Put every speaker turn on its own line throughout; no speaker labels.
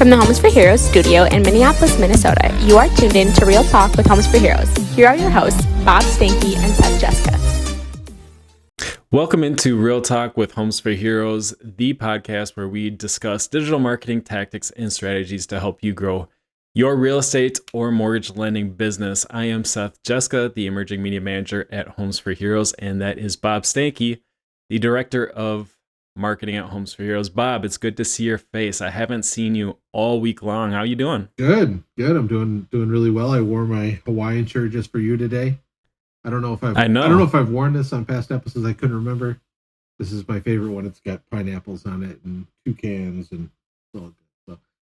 From the Homes for Heroes studio in Minneapolis, Minnesota, you are tuned in to Real Talk with Homes for Heroes. Here are your hosts, Bob, Stanke, and Seth Jeska.
Welcome into Real Talk with Homes for Heroes, the podcast where we discuss digital marketing tactics and strategies to help you grow your real estate or mortgage lending business. I am Seth Jeska, the emerging media manager at Homes for Heroes, and that is Bob Stanke, the director of marketing at Homes for Heroes. Bob, it's good to see your face. I haven't seen you all week long. How you doing?
Good. I'm doing really well. I wore my Hawaiian shirt just for you today. I don't know if I've worn this on past episodes. I couldn't remember. This is my favorite one. It's got pineapples on it and toucans and so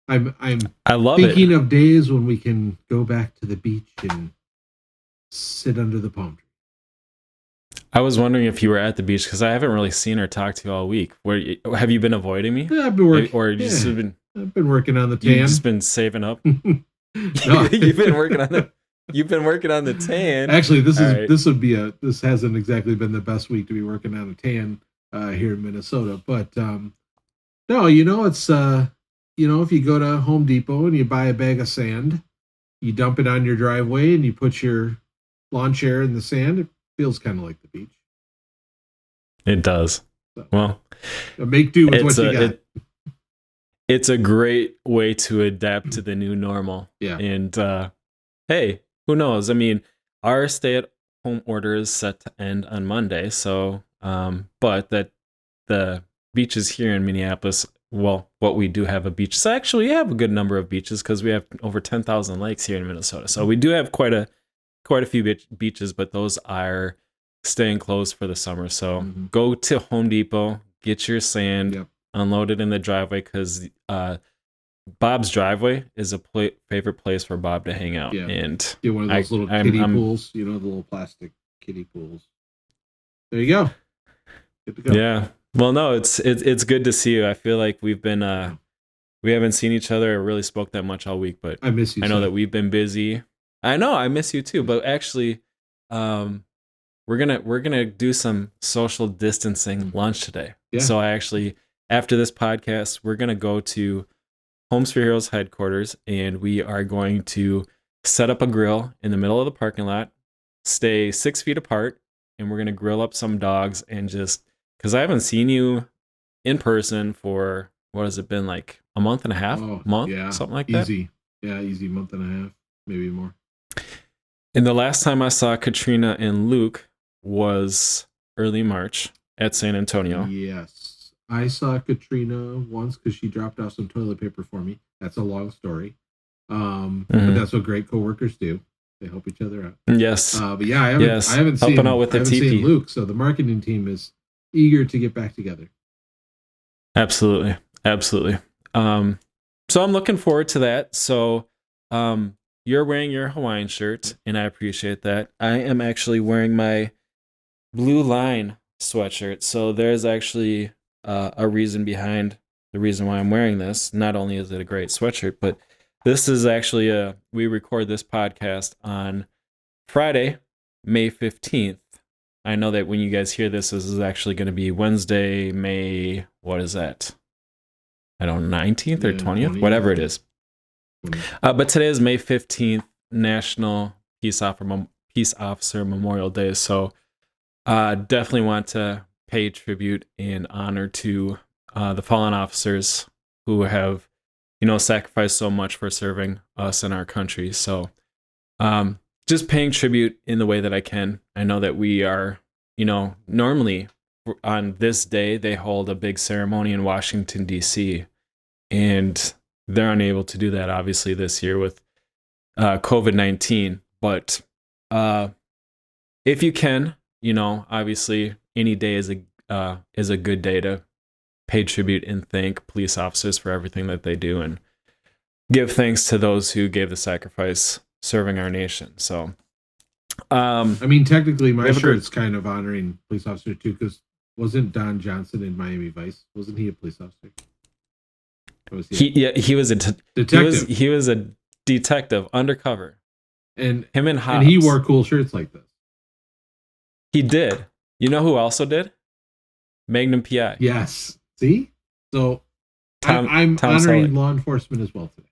I love thinking of days when we can go back to the beach and sit under the palm tree.
I was wondering if you were at the beach because I haven't really seen or talked to you all week. Have you been avoiding me?
Yeah, I've been working. I've been working on the tan.
You've just been saving up. You've been working on the tan.
Actually, this hasn't exactly been the best week to be working on a tan here in Minnesota. But no, it's if you go to Home Depot and you buy a bag of sand, you dump it on your driveway and you put your lawn chair in the sand. It feels kind of like the beach.
It does.
So,
well,
make do with what you got.
It's a great way to adapt to the new normal.
Yeah.
And hey, who knows? I mean, our stay-at-home order is set to end on Monday. So, but that the beaches here in Minneapolis, well, what we do have a beach. So actually, we have a good number of beaches because we have over 10,000 lakes here in Minnesota. So we do have quite a few beaches, but those are staying closed for the summer. So go to Home Depot, get your sand, unload it in the driveway because Bob's driveway is a favorite place for Bob to hang out.
Yeah.
And
get one of those little kiddie pools, the little plastic kiddie pools. There you go. Good to go.
Yeah. Well, no, it's good to see you. I feel like we haven't seen each other or really spoke that much all week, but
I miss you.
I know that we've been busy. I know I miss you too, but actually, we're gonna do some social distancing lunch today.
Yeah.
So after this podcast, we're gonna go to Homes for Heroes headquarters, and we are going to set up a grill in the middle of the parking lot, stay 6 feet apart, and we're gonna grill up some dogs and just because I haven't seen you in person for what has it been like a month and a half, something like that.
Easy month and a half, maybe more.
And the last time I saw Katrina and Luke was early March at San Antonio.
Yes. I saw Katrina once because she dropped off some toilet paper for me. That's a long story. But that's what great coworkers do. They help each other out.
Yes.
But yeah, I haven't seen Luke, so the marketing team is eager to get back together.
Absolutely. So I'm looking forward to that. So, you're wearing your Hawaiian shirt, and I appreciate that. I am actually wearing my Blue Line sweatshirt. So there's actually a reason behind the reason why I'm wearing this. Not only is it a great sweatshirt, but this is actually we record this podcast on Friday, May 15th. I know that when you guys hear this is actually going to be Wednesday, May, what is that? I don't know, 19th or 20th, whatever it is. But today is May 15th, National Peace Officer Memorial Day. So definitely want to pay tribute and honor to the fallen officers who have, sacrificed so much for serving us in our country. So just paying tribute in the way that I can. I know that we are, normally on this day, they hold a big ceremony in Washington, D.C., and they're unable to do that, obviously, this year with COVID-19. But if you can, obviously, any day is a good day to pay tribute and thank police officers for everything that they do and give thanks to those who gave the sacrifice serving our nation. So,
technically, my shirt's kind of honoring police officers too, because wasn't Don Johnson in Miami Vice? Wasn't he a police officer?
He was a detective. He was a detective undercover,
and
him and Hobbs.
And he wore cool shirts like this.
He did. You know who also did? Magnum PI.
Yes. See, so I'm honoring law enforcement as well today.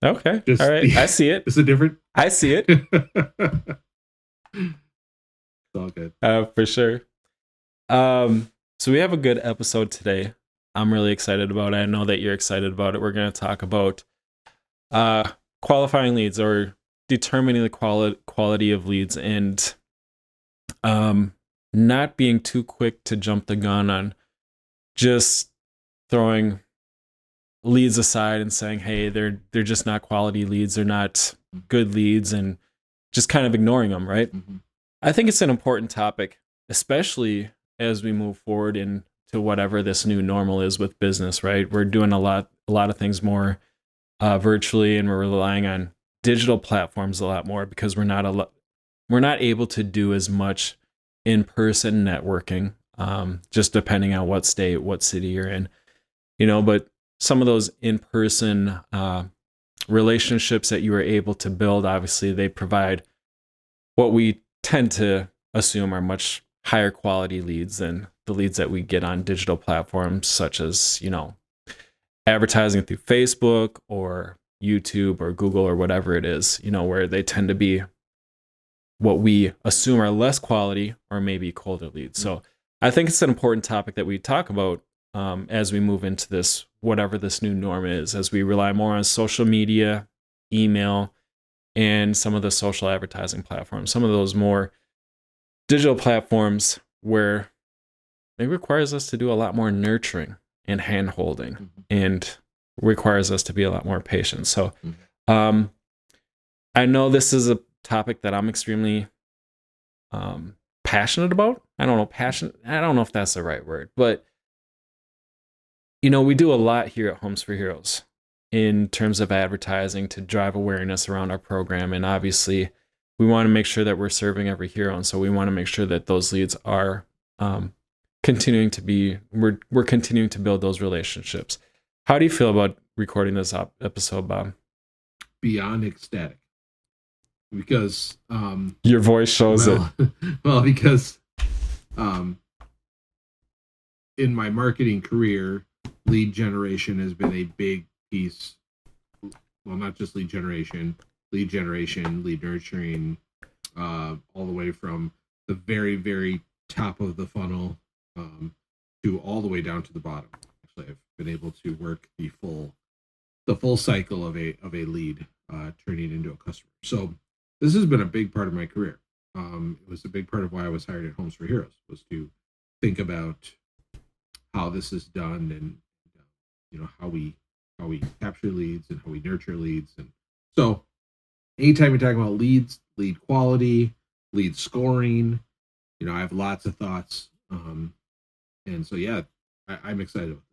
Okay. All right. I see it.
It's a different.
I see it.
It's all good.
For sure. So we have a good episode today. I'm really excited about it. I know that you're excited about it. We're going to talk about qualifying leads, or determining the quality of leads, and not being too quick to jump the gun on just throwing leads aside and saying, hey, they're just not quality leads, they're not good leads, and just kind of ignoring them, right?
Mm-hmm.
I think it's an important topic, especially as we move forward into whatever this new normal is with business, right? We're doing a lot of things more virtually, and we're relying on digital platforms a lot more because we're not able to do as much in-person networking, just depending on what state, what city you're in, but some of those in-person relationships that you were able to build, obviously they provide what we tend to assume are much higher quality leads than the leads that we get on digital platforms, such as, advertising through Facebook or YouTube or Google or whatever it is, where they tend to be what we assume are less quality or maybe colder leads. So I think it's an important topic that we talk about as we move into this, whatever this new norm is, as we rely more on social media, email, and some of the social advertising platforms, some of those more digital platforms where it requires us to do a lot more nurturing and hand-holding, and requires us to be a lot more patient. So I know this is a topic that I'm extremely passionate about. I don't know if that's the right word, but we do a lot here at Homes for Heroes in terms of advertising to drive awareness around our program, and obviously we want to make sure that we're serving every hero, and so we want to make sure that those leads are continuing to be, we're continuing to build those relationships. How do you feel about recording this episode, Bob?
Beyond ecstatic, because
your voice shows it.
Well, because in my marketing career, lead generation has been a big piece. Well, not just lead generation, lead nurturing, all the way from the very, very top of the funnel to all the way down to the bottom. Actually, I've been able to work the full cycle of a lead turning into a customer. So this has been a big part of my career. It was a big part of why I was hired at Homes for Heroes, was to think about how this is done, and how we capture leads and how we nurture leads. And so anytime we talk about leads, lead quality, lead scoring, I have lots of thoughts. And so, yeah, I'm excited about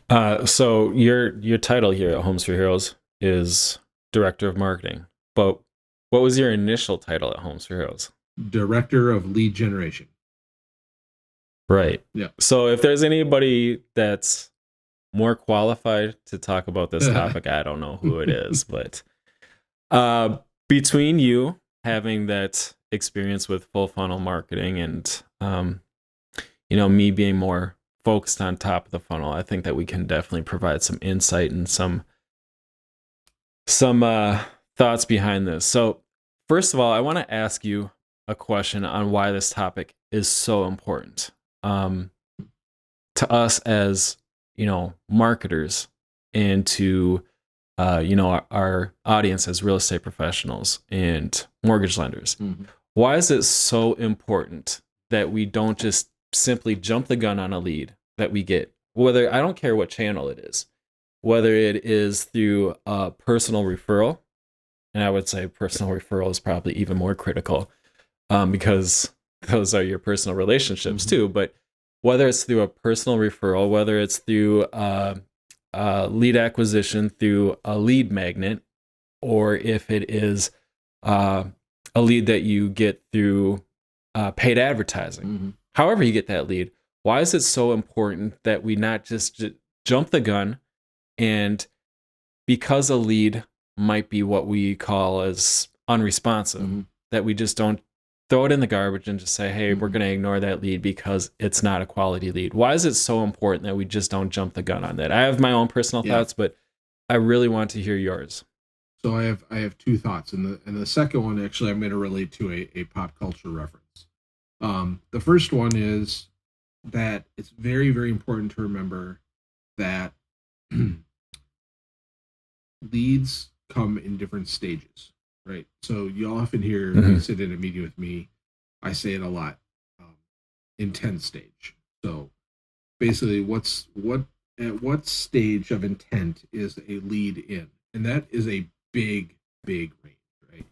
this topic.
So your title here at Homes for Heroes is Director of Marketing, but what was your initial title at Homes for Heroes?
Director of Lead Generation.
Right.
Yeah.
So if there's anybody that's more qualified to talk about this topic, I don't know who it is, but between you having that experience with full funnel marketing and me being more focused on top of the funnel, I think that we can definitely provide some insight and some thoughts behind this. So first of all, I want to ask you a question on why this topic is so important to us as marketers, and to our audience as real estate professionals and mortgage lenders. Why is it so important that we don't just simply jump the gun on a lead that we get, whether, I don't care what channel it is, whether it is through a personal referral, and I would say personal referral is probably even more critical because those are your personal relationships too, but whether it's through a personal referral, whether it's through lead acquisition through a lead magnet, or if it is a lead that you get through paid advertising, however you get that lead, why is it so important that we not just jump the gun, and because a lead might be what we call as unresponsive, that we just don't throw it in the garbage and just say, hey, we're going to ignore that lead because it's not a quality lead? Why is it so important that we just don't jump the gun on that? I have my own personal thoughts, but I really want to hear yours.
So I have two thoughts, and the second one actually I'm going to relate to a pop culture reference. The first one is that it's very, very important to remember that leads come in different stages, right? So you often hear, you sit in a meeting with me, I say it a lot, intent stage. So basically at what stage of intent is a lead in? And that is a big, big range, right?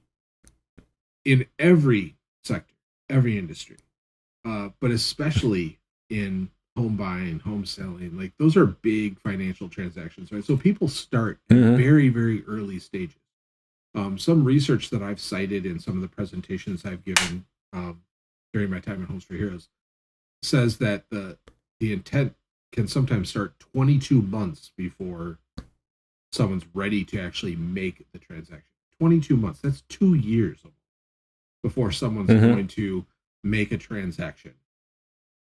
In every sector, every industry, but especially in home buying, home selling, like those are big financial transactions, right? So people start at very, very early stages. Some research that I've cited in some of the presentations I've given during my time at Homes for Heroes says that the intent can sometimes start 22 months before someone's ready to actually make the transaction. 22 months, that's 2 years before someone's going to make a transaction.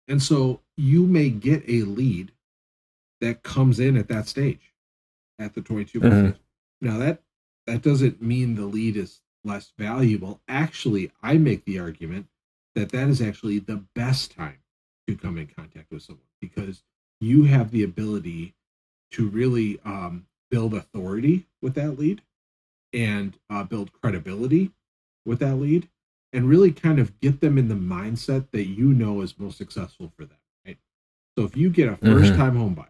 And so you may get a lead that comes in at that stage, at the 22 months. Now that doesn't mean the lead is less valuable. Actually, I make the argument that is actually the best time to come in contact with someone, because you have the ability to really build authority with that lead and build credibility with that lead, and really kind of get them in the mindset that you know is most successful for them, right? So if you get a first-time home buyer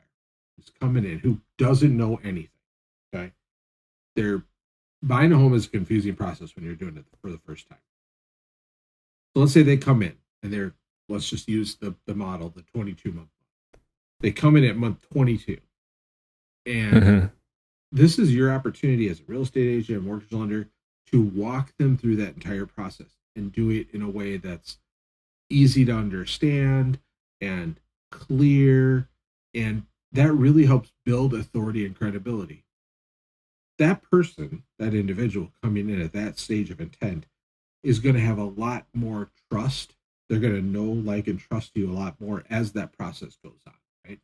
who's coming in who doesn't know anything, okay? Buying a home is a confusing process when you're doing it for the first time. So let's say they come in and let's just use the model, the 22-month. They come in at month 22. And this is your opportunity as a real estate agent, a mortgage lender, to walk them through that entire process and do it in a way that's easy to understand and clear. And that really helps build authority and credibility. That person, that individual coming in at that stage of intent, is going to have a lot more trust. They're going to know, like, and trust you a lot more as that process goes on, right?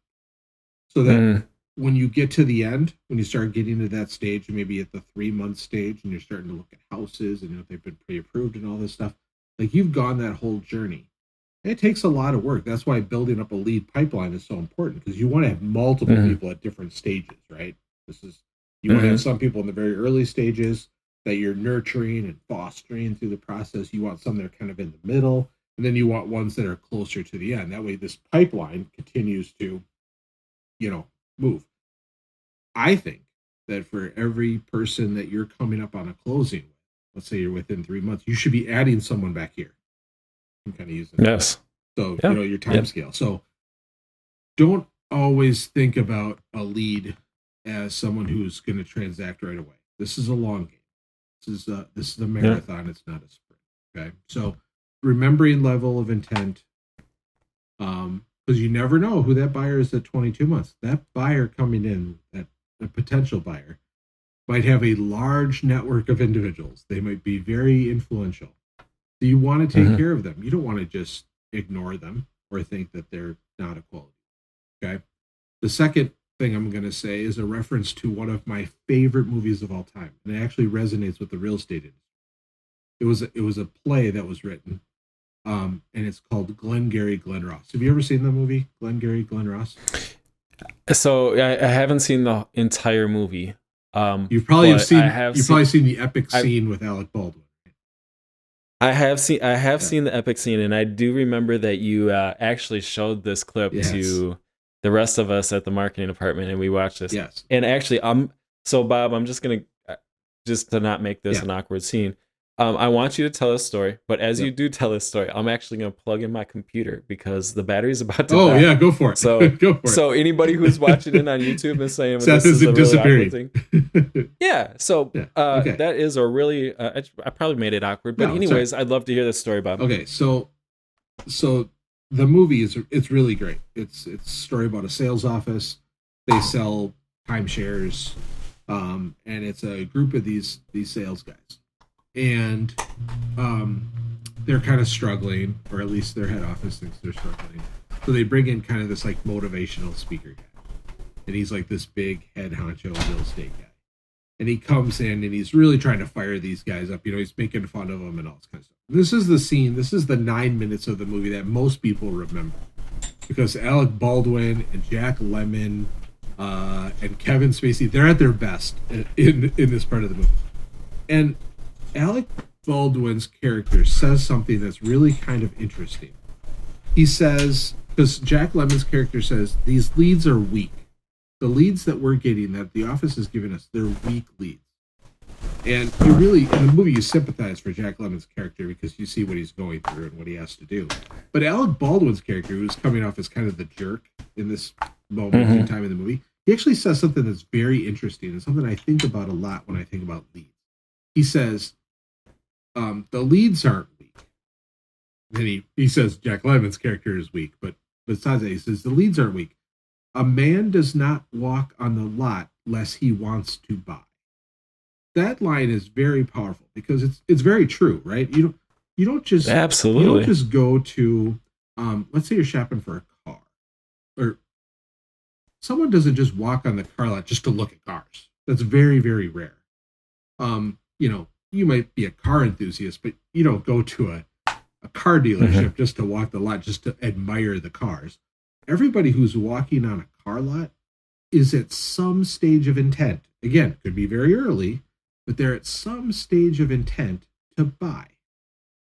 So that when you get to the end, when you start getting to that stage, maybe at the 3-month stage, and you're starting to look at houses and if they've been pre-approved and all this stuff, like, you've gone that whole journey. And it takes a lot of work. That's why building up a lead pipeline is so important, because you want to have multiple people at different stages, right? You want to have some people in the very early stages that you're nurturing and fostering through the process. You want some that are kind of in the middle, and then you want ones that are closer to the end. That way this pipeline continues to, move. I think that for every person that you're coming up on a closing, let's say you're within 3 months, you should be adding someone back here. I'm kind of using that.
Yes.
So, your time scale. So don't always think about a lead as someone who's going to transact right away. This is a long game. This is a marathon. It's not a sprint. Okay. So remembering level of intent, because you never know who that buyer is at 22 months. That buyer coming in, that a potential buyer, might have a large network of individuals. They might be very influential. So you want to take care of them. You don't want to just ignore them or think that they're not a quality. Okay. The second thing I'm going to say is a reference to one of my favorite movies of all time, and it actually resonates with the real estate industry. It was a play that was written, and it's called Glengarry Glen Ross. Have you ever seen the movie Glengarry Glen Ross?
So I haven't seen the entire movie.
You've probably seen the epic scene with Alec Baldwin.
I have seen the epic scene, and I do remember that you actually showed this clip to the rest of us at the marketing department, and we watched this.
Yes.
And actually, Bob, I'm just gonna to not make this an awkward scene. I want you to tell a story, but as you do tell this story, I'm actually going to plug in my computer because the battery's about to die.
Oh yeah, go for it.
So
go for it.
So anybody who's watching it on YouTube and saying
Seth
this is a really awkward
thing.
Yeah. So that is a really I probably made it awkward, but anyways, I'd love to hear this story, Bob.
Okay, so the movie it's really great. It's a story about a sales office. They sell timeshares, and it's a group of these sales guys. And they're kind of struggling, or at least their head office thinks they're struggling. So they bring in kind of this like motivational speaker guy, and he's like this big head honcho real estate guy. And he comes in and he's really trying to fire these guys up. He's making fun of them and all this kind of stuff. This is the scene. This is the 9 minutes of the movie that most people remember, because Alec Baldwin and Jack Lemmon and Kevin Spacey, they're at their best in this part of the movie. And Alec Baldwin's character says something that's really kind of interesting. He says, because Jack Lemmon's character says, these leads are weak. The leads that we're getting, that the office is giving us, they're weak leads. And you really, in the movie, you sympathize for Jack Lemmon's character because you see what he's going through and what he has to do. But Alec Baldwin's character, who's coming off as kind of the jerk in this moment in time in the movie, he actually says something that's very interesting and something I think about a lot when I think about leads. He says, the leads aren't weak. Then he says Jack Lemmon's character is weak, but besides that, he says the leads aren't weak. A man does not walk on the lot lest he wants to buy. That line is very powerful because it's very true, right? You don't just go to let's say you're shopping for a car, or someone doesn't just walk on the car lot just to look at cars. That's very, very rare. You might be a car enthusiast, but you don't go to a car dealership just to walk the lot, just to admire the cars. Everybody who's walking on a car lot is at some stage of intent. Again, could be very early, but they're at some stage of intent to buy.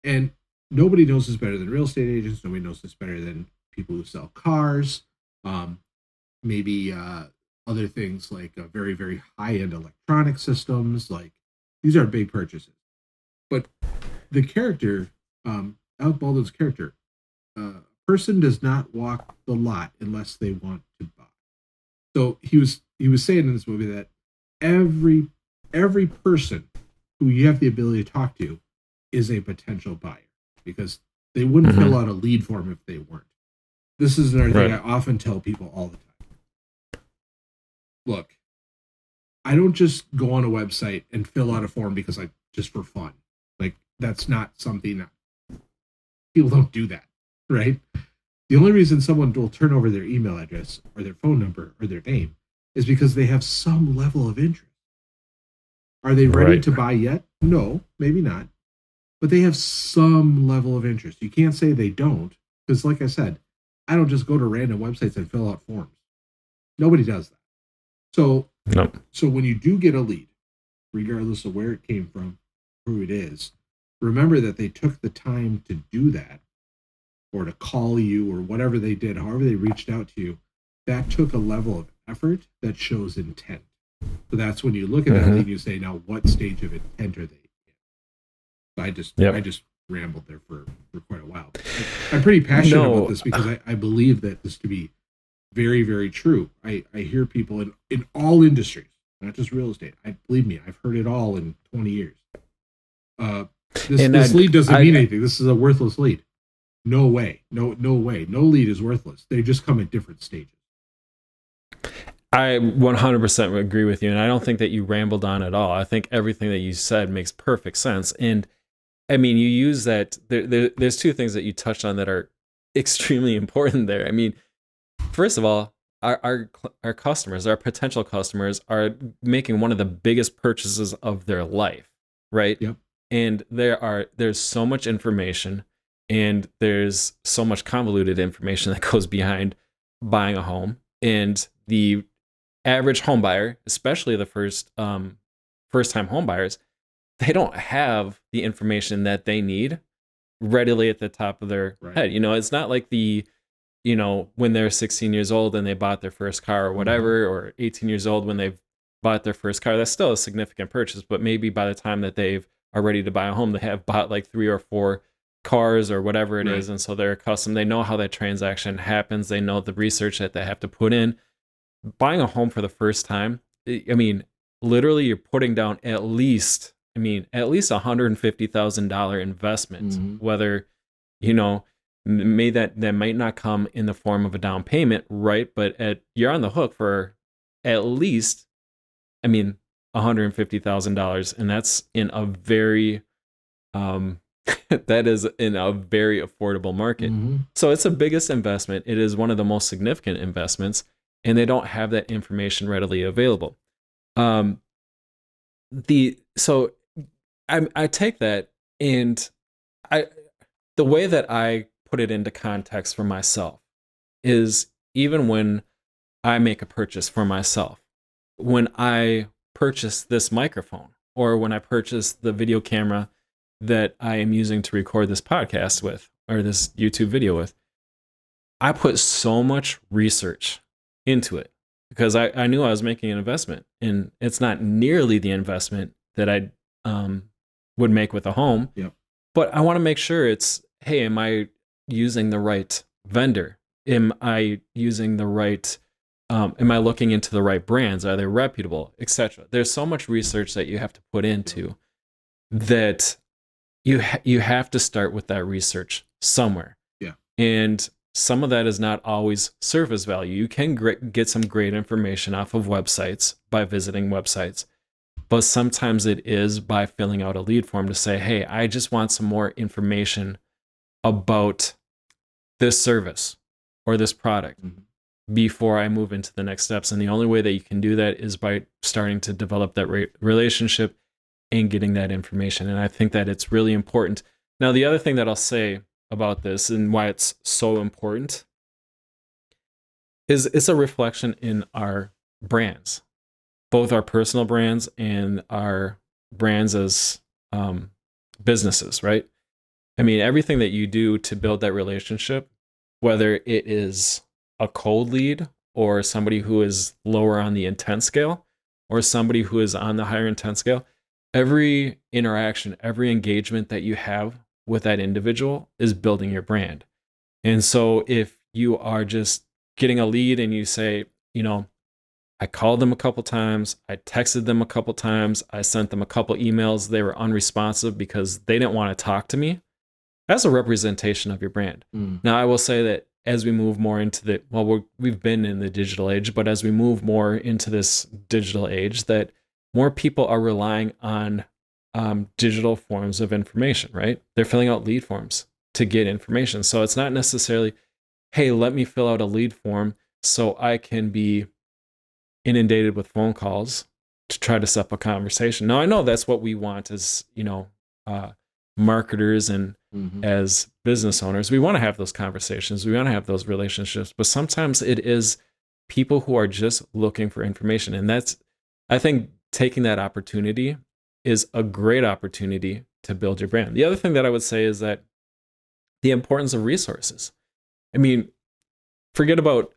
And nobody knows this better than real estate agents. Nobody knows this better than people who sell cars. Maybe other things like very, very high-end electronic systems. Like, these are big purchases. But the character, Alec Baldwin's character, person does not walk the lot unless they want to buy. So he was saying in this movie that every person who you have the ability to talk to is a potential buyer, because they wouldn't fill out a lead form if they weren't. This is another thing I often tell people all the time. Look, I don't just go on a website and fill out a form because just for fun. Like, that's not something that people don't do that, right? The only reason someone will turn over their email address or their phone number or their name is because they have some level of interest. Are they ready to buy yet? No, maybe not. But they have some level of interest. You can't say they don't, because like I said, I don't just go to random websites and fill out forms. Nobody does that. So when you do get a lead, regardless of where it came from, who it is, remember that they took the time to do that, or to call you, or whatever they did, however they reached out to you. That took a level of effort that shows intent. So that's when you look at that lead, you say, now what stage of intent are they in? So I just rambled there for quite a while. I'm pretty passionate about this because I believe that this to be very, very true. I hear people in all industries, not just real estate. Believe me, I've heard it all in 20 years. This lead doesn't mean anything. This is a worthless lead. No way. No way. No lead is worthless. They just come at different stages.
I 100% agree with you, and I don't think that you rambled on at all. I think everything that you said makes perfect sense. And I mean, you use that. There's two things that you touched on that are extremely important there. I mean, first of all, our customers, our potential customers, are making one of the biggest purchases of their life, right?
Yep.
And there's so much information, and there's so much convoluted information that goes behind buying a home. And the average home buyer, especially the first-time home buyers, they don't have the information that they need readily at the top of their head. It's not like when they're 16 years old and they bought their first car or whatever, or 18 years old when they've bought their first car. That's still a significant purchase, but maybe by the time that they are ready to buy a home, they have bought like 3 or 4 cars or whatever it is, and so they're accustomed. They know how that transaction happens. They know the research that they have to put in. Buying a home for the first time, I mean, literally you're putting down at least $150,000 investment, whether, that might not come in the form of a down payment, right? But you're on the hook for at least, $150,000, and that's in a very that is in a very affordable market. So it's the biggest investment. It is one of the most significant investments, and they don't have that information readily available. So I take that, and the way that I put it into context for myself is even when I make a purchase for myself, when I purchase this microphone, or when I purchase the video camera that I am using to record this podcast with, or this YouTube video with, I put so much research into it because I knew I was making an investment, and it's not nearly the investment that I would make with a home.
Yep.
But I want to make sure it's, hey, am I using the right vendor? Am I using the right, am I looking into the right brands? Are they reputable, etc.? There's so much research that you have to put into that you have to start with that research somewhere.
Yeah.
And some of that is not always surface value. You can get some great information off of websites by visiting websites. But sometimes it is by filling out a lead form to say, hey, I just want some more information about this service or this product before I move into the next steps. And the only way that you can do that is by starting to develop that relationship and getting that information. And I think that it's really important. Now, the other thing that I'll say about this and why it's so important is it's a reflection in our brands, both our personal brands and our brands as businesses, right? I mean, everything that you do to build that relationship, whether it is a cold lead or somebody who is lower on the intent scale or somebody who is on the higher intent scale, every interaction, every engagement that you have with that individual is building your brand. And so if you are just getting a lead and you say, I called them a couple times, I texted them a couple times, I sent them a couple emails, they were unresponsive because they didn't want to talk to me, that's a representation of your brand. Now, I will say that as we move more into we've been in the digital age, but as we move more into this digital age, that more people are relying on digital forms of information, right? They're filling out lead forms to get information. So it's not necessarily, hey, let me fill out a lead form so I can be inundated with phone calls to try to set up a conversation. Now, I know that's what we want as, marketers and as business owners. We want to have those conversations. We want to have those relationships. But sometimes it is people who are just looking for information. And I think taking that opportunity is a great opportunity to build your brand. The other thing that I would say is that the importance of resources. I mean, forget about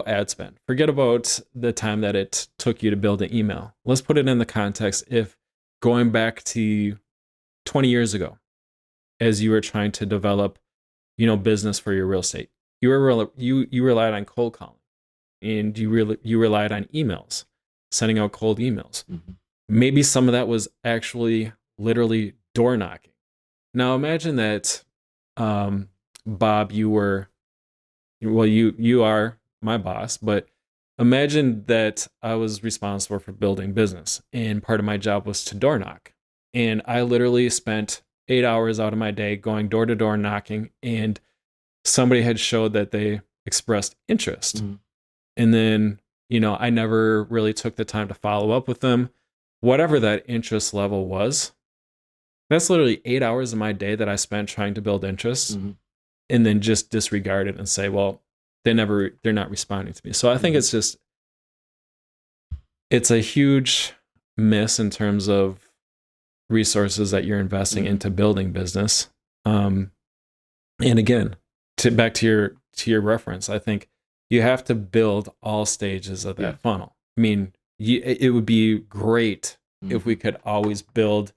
ad spend. Forget about the time that it took you to build an email. Let's put it in the context if going back to 20 years ago, as you were trying to develop, business for your real estate, you relied on cold calling, and you relied on emails, sending out cold emails. Maybe some of that was actually literally door knocking. Now imagine that, Bob, you are my boss, but imagine that I was responsible for building business, and part of my job was to door knock. And I literally spent 8 hours out of my day going door to door knocking, and somebody had showed that they expressed interest. And then, I never really took the time to follow up with them. Whatever that interest level was, that's literally 8 hours of my day that I spent trying to build interest, and then just disregard it and say, well, they're not responding to me. So I think it's a huge miss in terms of resources that you're investing into building business. And again, back to your reference, I think you have to build all stages of that funnel. I mean, it would be great if we could always build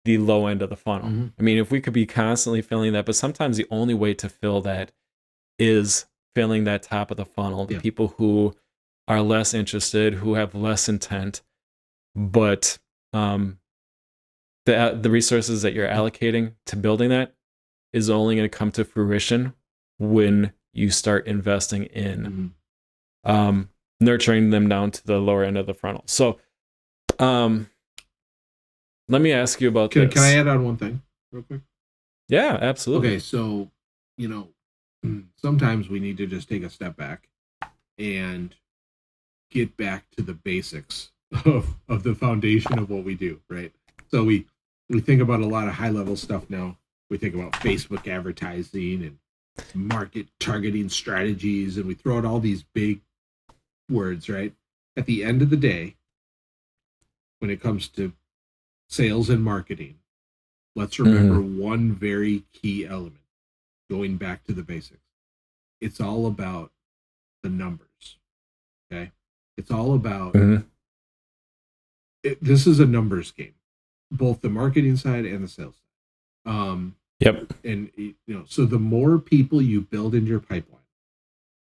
the low end of the funnel. I mean, if we could be constantly filling that, but sometimes the only way to fill that is filling that top of the funnel, the people who are less interested, who have less intent, but the resources that you're allocating to building that is only going to come to fruition when you start investing in nurturing them down to the lower end of the funnel. So let me ask you about this.
Can I add on one thing real quick?
Yeah, absolutely.
Okay, so, sometimes we need to just take a step back and get back to the basics of the foundation of what we do, right? So we think about a lot of high level stuff now. We think about Facebook advertising and market targeting strategies, and we throw out all these big words, right? At the end of the day, when it comes to sales and marketing, let's remember one very key element, going back to the basics. It's all about the numbers. Okay. It's all about this is a numbers game, both the marketing side and the sales side.
Yep.
And so the more people you build into your pipeline,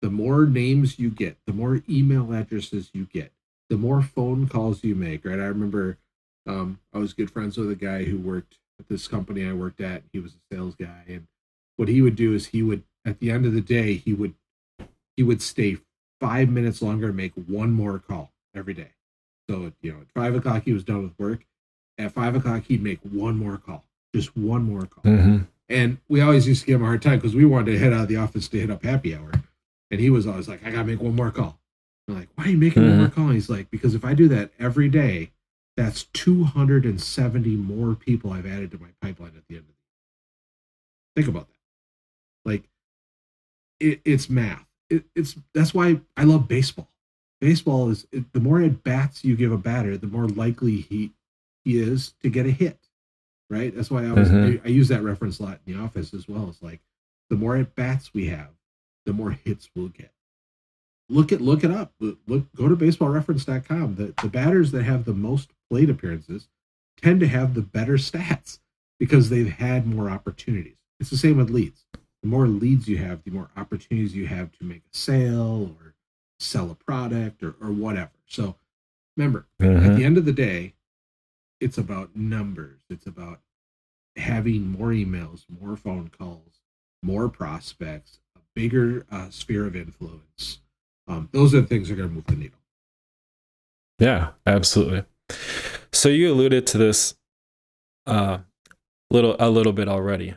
the more names you get, the more email addresses you get, the more phone calls you make, right? I remember I was good friends with a guy who worked at this company I worked at. He was a sales guy, and what he would do is he would, at the end of the day, he would stay 5 minutes longer and make one more call every day. So at 5 o'clock he was done with work. At 5 o'clock he'd make one more call, just one more call. And we always used to give him a hard time because we wanted to head out of the office to hit up happy hour, and he was always like, "I gotta make one more call." I'm like, "Why are you making one more call?" And he's like, "Because if I do that every day, that's 270 more people I've added to my pipeline at the end of the day." Think about that. Like, it's math. That's why I love baseball. Baseball is the more at bats you give a batter, the more likely he is to get a hit. Right? That's why I use that reference a lot in the office as well. It's like the more at bats we have, the more hits we'll get. Look it up. Go to baseballreference.com. The batters that have the most plate appearances tend to have the better stats because they've had more opportunities. It's the same with leads. The more leads you have, the more opportunities you have to make a sale or sell a product or whatever. So remember, at the end of the day, it's about numbers. It's about having more emails, more phone calls, more prospects, a bigger sphere of influence. Those are the things that are going to move the needle.
Yeah, absolutely. So you alluded to this a little bit already,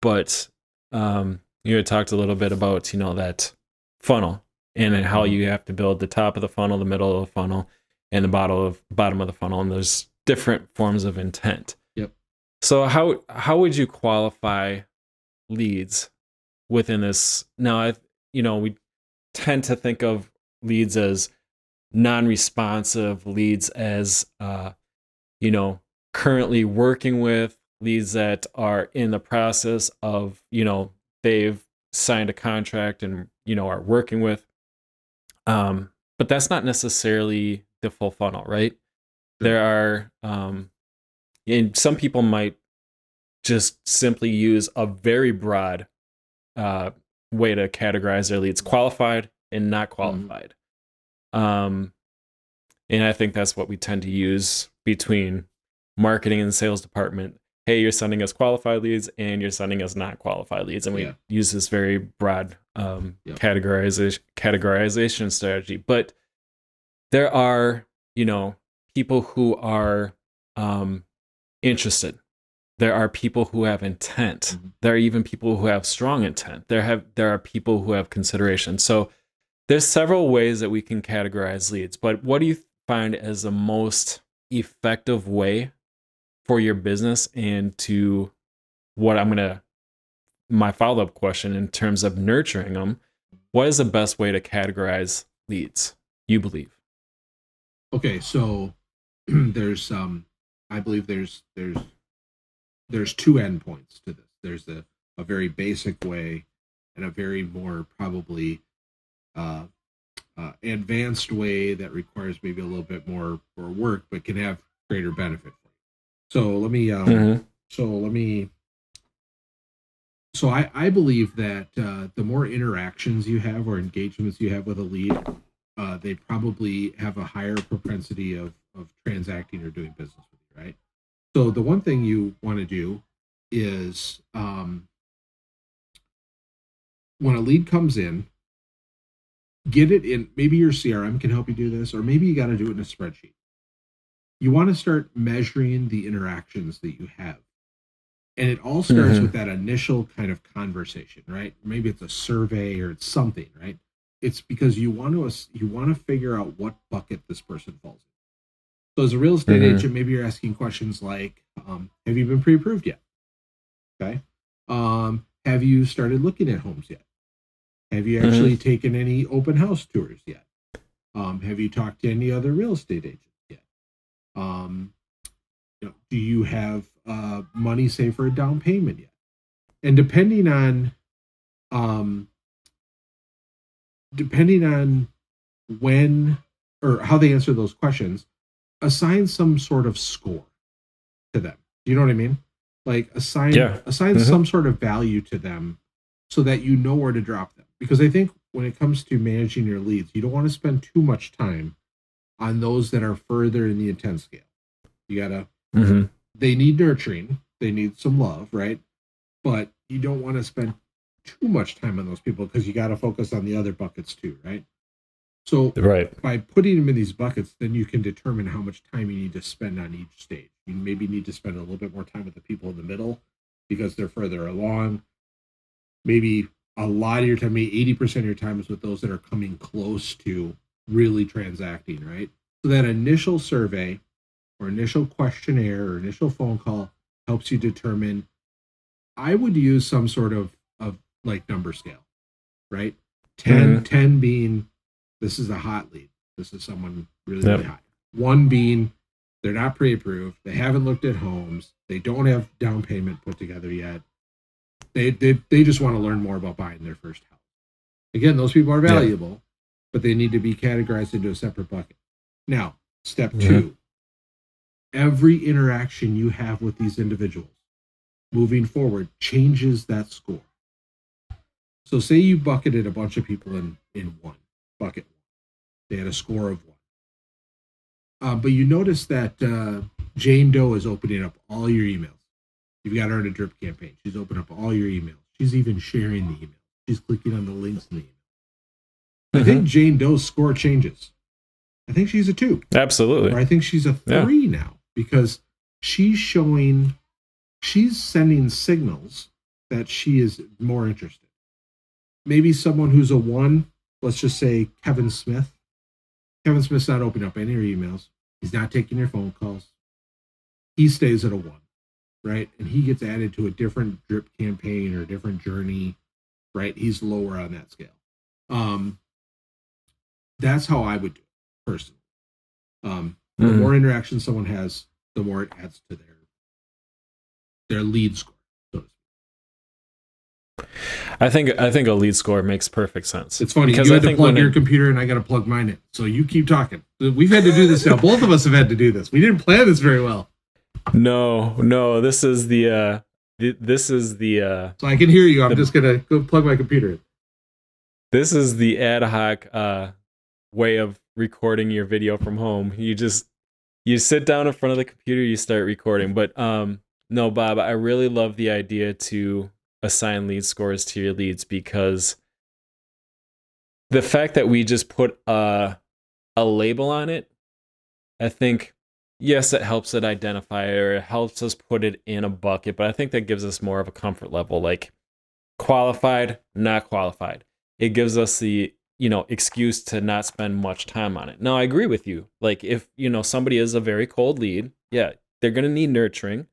but you had talked a little bit about that funnel and how you have to build the top of the funnel, the middle of the funnel, and the bottom of the funnel, and there's different forms of intent.
Yep.
So how would you qualify leads within this? Now, we tend to think of leads as non-responsive, leads as currently working with, leads that are in the process of they've signed a contract and are working with. But that's not necessarily the full funnel, right? There are, and some people might just simply use a very broad way to categorize their leads: qualified and not qualified. And I think that's what we tend to use between marketing and the sales department. Hey, you're sending us qualified leads and you're sending us not qualified leads. And we use this very broad categorization strategy. But there are, people who are interested. There are people who have intent. There are even people who have strong intent. There are people who have consideration. So there's several ways that we can categorize leads. But what do you find as the most effective way for your business, and to what my follow-up question in terms of nurturing them, what is the best way to categorize leads, you believe?
Okay, so there's I believe there's two endpoints to this. There's a very basic way and a very more probably advanced way that requires maybe a little bit more work but can have greater benefit for you. So let me I believe that the more interactions you have or engagements you have with a lead, they probably have a higher propensity of transacting or doing business with you, right? So the one thing you want to do is when a lead comes in, get it in. Maybe your CRM can help you do this, or maybe you got to do it in a spreadsheet. You want to start measuring the interactions that you have. And it all starts with that initial kind of conversation, right? Maybe it's a survey or it's something, right? It's because you want to figure out what bucket this person falls in. So as a real estate agent, maybe you're asking questions like, have you been pre-approved yet? Okay. Have you started looking at homes yet? Have you actually taken any open house tours yet? Have you talked to any other real estate agents yet? Do you have money saved for a down payment yet? And depending on when or how they answer those questions, assign some sort of score to them. Do you know what I mean? Like assign some sort of value to them so that you know where to drop them. Because I think when it comes to managing your leads, you don't want to spend too much time on those that are further in the intent scale. You gotta they need nurturing, they need some love, right? But you don't want to spend too much time on those people because you got to focus on the other buckets too, right? So by putting them in these buckets, then you can determine how much time you need to spend on each stage. You maybe need to spend a little bit more time with the people in the middle because they're further along. Maybe a lot of your time, maybe 80% of your time is with those that are coming close to really transacting, right? So that initial survey or initial questionnaire or initial phone call helps you determine. I would use some sort of like number scale, right? 10 being this is a hot lead. This is someone really hot. 1 being they're not pre-approved. They haven't looked at homes. They don't have down payment put together yet. They just want to learn more about buying their first house. Again, those people are valuable, but they need to be categorized into a separate bucket. Now, step 2, every interaction you have with these individuals moving forward changes that score. So say you bucketed a bunch of people in one bucket. They had a score of 1. But you notice that Jane Doe is opening up all your emails. You've got her in a drip campaign. She's opening up all your emails. She's even sharing the email. She's clicking on the links in the email. I think Jane Doe's score changes. I think she's a 2.
Absolutely.
Or I think she's a 3 now because she's sending signals that she is more interested. Maybe someone who's a 1, let's just say Kevin Smith. Kevin Smith's not opening up any of your emails. He's not taking your phone calls. He stays at a 1, right? And he gets added to a different drip campaign or a different journey, right? He's lower on that scale. That's how I would do it, personally. The more interaction someone has, the more it adds to their lead score.
I think a lead score makes perfect sense.
It's funny because you had to plug your computer and I got to plug mine in. So you keep talking. We've had to do this now. Both of us have had to do this. We didn't plan this very well.
No. This is the.
So I can hear you. I'm just gonna go plug my computer in.
This is the ad hoc way of recording your video from home. You sit down in front of the computer, you start recording. But no, Bob, I really love the idea to assign lead scores to your leads because the fact that we just put a label on it, I think, yes, it helps it identify or it helps us put it in a bucket, but I think that gives us more of a comfort level, like qualified, not qualified. It gives us the, excuse to not spend much time on it. Now, I agree with you. Like if, somebody is a very cold lead, yeah, they're going to need nurturing.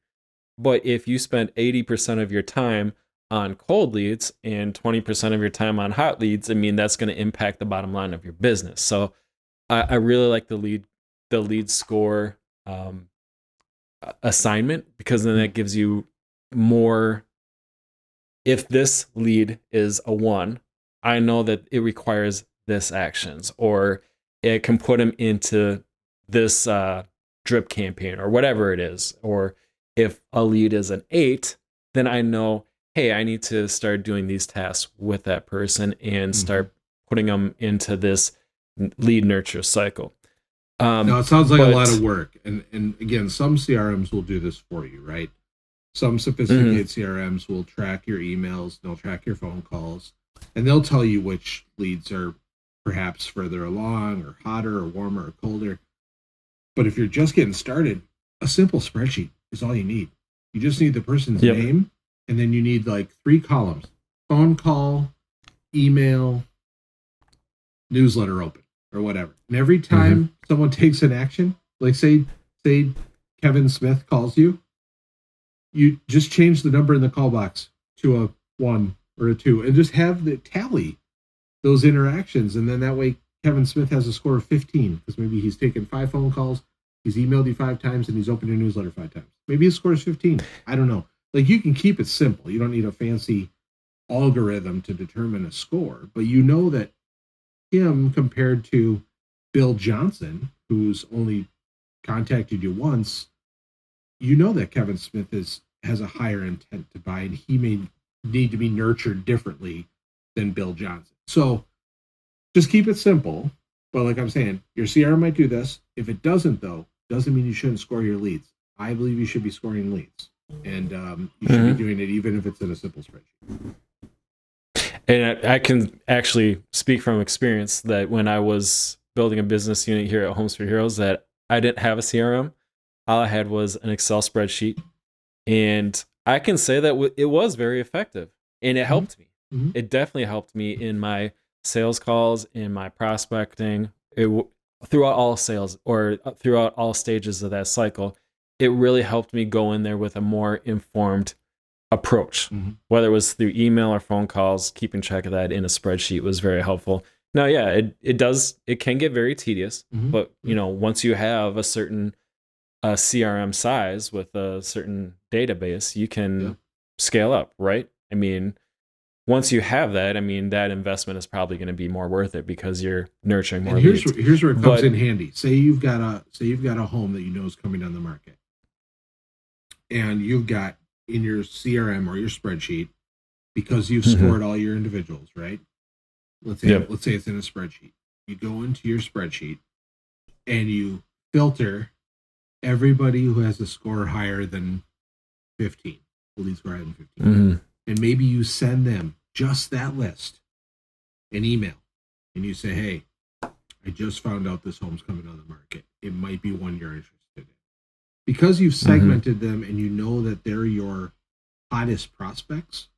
But if you spend 80% of your time on cold leads and 20% of your time on hot leads, I mean, that's going to impact the bottom line of your business. So I really like the lead score assignment because then that gives you more. If this lead is a 1, I know that it requires this actions, or it can put him into this drip campaign or whatever it is. Or if a lead is an 8, then I know, hey, I need to start doing these tasks with that person and start putting them into this lead nurture cycle.
Now, it sounds like a lot of work. And again, some CRMs will do this for you, right? Some sophisticated CRMs will track your emails, they'll track your phone calls, and they'll tell you which leads are perhaps further along or hotter or warmer or colder. But if you're just getting started, a simple spreadsheet is all you need. You just need the person's name, and then you need like 3 columns: phone call, email, newsletter open, or whatever. And every time someone takes an action, like say Kevin Smith calls you, you just change the number in the call box to a 1 or a 2 and just have the tally those interactions. And then that way Kevin Smith has a score of 15 because maybe he's taken 5 phone calls, he's emailed you 5 times, and he's opened your newsletter 5 times. Maybe his score is 15. I don't know. Like, you can keep it simple. You don't need a fancy algorithm to determine a score, but you know that him compared to Bill Johnson, who's only contacted you once, you know that Kevin Smith has a higher intent to buy, and he may need to be nurtured differently than Bill Johnson. So just keep it simple. But like I'm saying, your CRM might do this. If it doesn't, though, doesn't mean you shouldn't score your leads. I believe you should be scoring leads, and you should be doing it even if it's in a simple spreadsheet.
And I can actually speak from experience that when I was building a business unit here at Homes for Heroes, that I didn't have a CRM. All I had was an Excel spreadsheet. And I can say that it was very effective, and it helped me. It definitely helped me in my sales calls, in my prospecting, throughout all sales or throughout all stages of that cycle. It really helped me go in there with a more informed approach, whether it was through email or phone calls. Keeping track of that in a spreadsheet was very helpful. Now, yeah, it can get very tedious, but once you have a certain CRM size with a certain database, you can scale up, right? I mean, once you have that, that investment is probably going to be more worth it because you're nurturing more leads.
Here's where it comes in handy. Say you've got a home that you know is coming on the market, and you've got in your CRM or your spreadsheet, because you've scored all your individuals, right? Let's say it's in a spreadsheet. You go into your spreadsheet and you filter everybody who has a score higher than 15, lead score higher than 15. And maybe you send them just that list an email, and you say, hey, I just found out this home's coming on the market. It might be one you're interested in. Because you've segmented them and you know that they're your hottest prospects,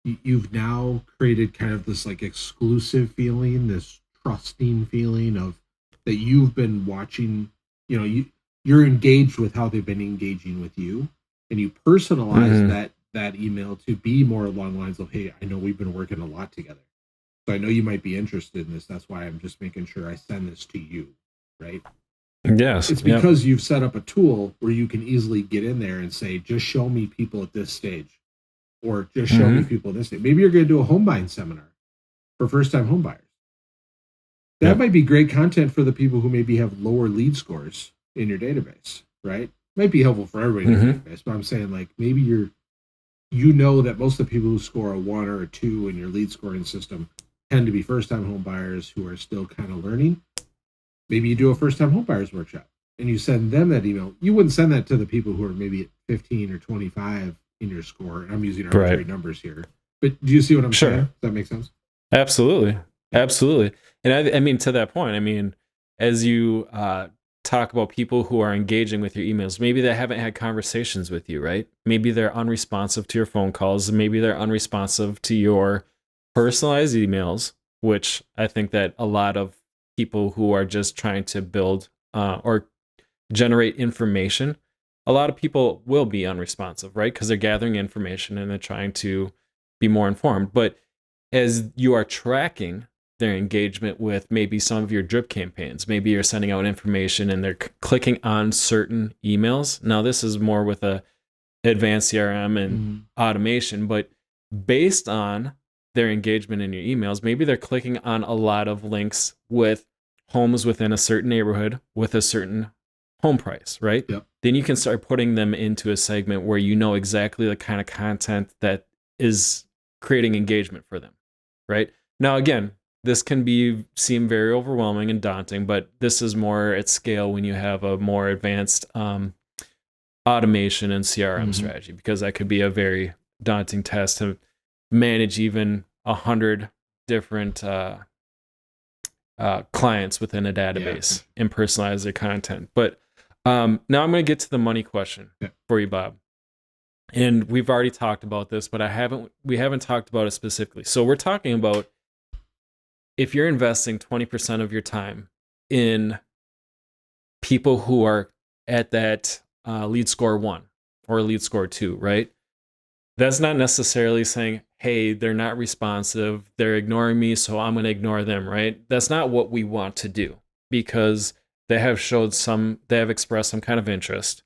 you've now created kind of this like exclusive feeling, this trusting feeling of that you've been watching, you're engaged with how they've been engaging with you, and you personalize that email to be more along the lines of, hey, I know we've been working a lot together, so I know you might be interested in this. That's why I'm just making sure I send this to you, right?
Yes.
It's because you've set up a tool where you can easily get in there and say, just show me people at this stage, or just show me people at this stage. Maybe you're going to do a home buying seminar for first-time home buyers. That might be great content for the people who maybe have lower lead scores in your database, right? Might be helpful for everybody in your database, but I'm saying, like, maybe you know that most of the people who score a 1 or a 2 in your lead scoring system tend to be first-time home buyers who are still kind of learning. Maybe you do a first-time home buyers workshop and you send them that email. You wouldn't send that to the people who are maybe at 15 or 25 in your score. I'm using arbitrary numbers here, but do you see what I'm saying? Does that make sense?
Absolutely. And I mean, to that point, as you talk about people who are engaging with your emails, maybe they haven't had conversations with you, right? Maybe they're unresponsive to your phone calls. Maybe they're unresponsive to your personalized emails, which I think that a lot of people who are just trying to build or generate information, a lot of people will be unresponsive, right? Because they're gathering information and they're trying to be more informed. But as you are tracking their engagement with maybe some of your drip campaigns, maybe you're sending out information and they're clicking on certain emails. Now, this is more with a advanced CRM and automation, but based on their engagement in your emails, maybe they're clicking on a lot of links with homes within a certain neighborhood with a certain home price, right?
Yep.
Then you can start putting them into a segment where you know exactly the kind of content that is creating engagement for them, right? Now, again, this can seem very overwhelming and daunting, but this is more at scale when you have a more advanced automation and CRM strategy, because that could be a very daunting task to manage even 100 different clients within a database and personalize their content. But now I'm going to get to the money question for you, Bob. and we've already talked about this, but we haven't talked about it specifically. So we're talking about if you're investing 20% of your time in people who are at that lead score 1 or lead score 2, right? That's not necessarily saying, hey, they're not responsive, they're ignoring me, so I'm going to ignore them, right? That's not what we want to do, because they have expressed some kind of interest.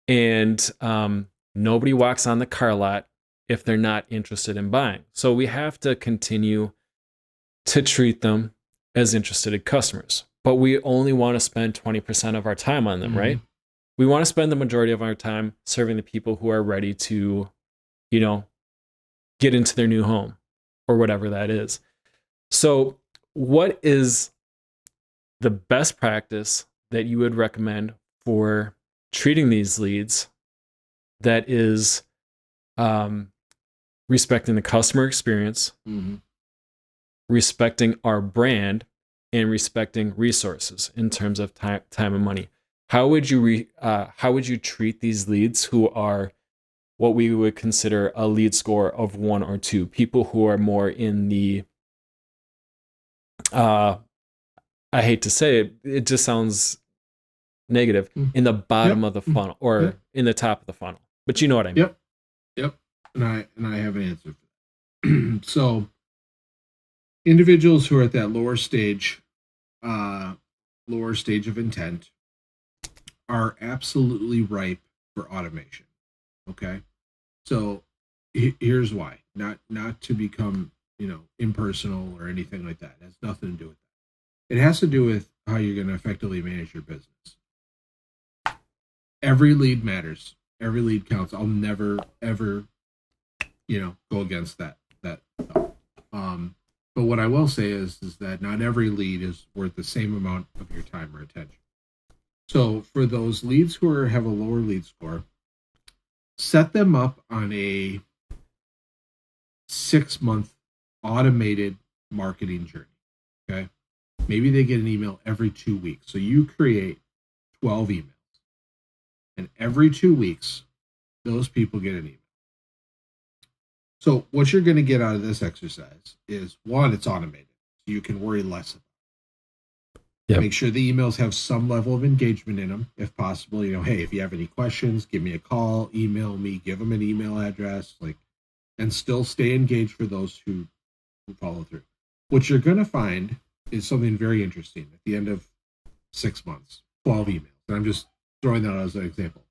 And nobody walks on the car lot if they're not interested in buying. So we have to continue to treat them as interested customers. But we only want to spend 20% of our time on them, right? We want to spend the majority of our time serving the people who are ready to, get into their new home or whatever that is. So what is the best practice that you would recommend for treating these leads that is respecting the customer experience, respecting our brand, and respecting resources in terms of time and money? How would you treat these leads who are what we would consider a lead score of 1 or 2, people who are more in the I hate to say it, it just sounds negative, in the bottom of the funnel or in the top of the funnel, but you know what I mean?
Yep. And I have an answer for that. So individuals who are at that lower stage of intent are absolutely ripe for automation. Okay. So here's why. Not to become, impersonal or anything like that. It has nothing to do with that. It has to do with how you're going to effectively manage your business. Every lead matters. Every lead counts. I'll never, ever, go against that. But what I will say is that not every lead is worth the same amount of your time or attention. So for those leads who have a lower lead score, set them up on a 6-month automated marketing journey. Okay. Maybe they get an email every 2 weeks. So you create 12 emails. And every 2 weeks, those people get an email. So what you're going to get out of this exercise is, 1, it's automated. So you can worry less about it. Yep. Make sure the emails have some level of engagement in them, if possible. Hey, if you have any questions, give me a call, email me, give them an email address, and still stay engaged for those who follow through. What you're going to find is something very interesting at the end of 6 months, 12 emails. And I'm just throwing that out as an example.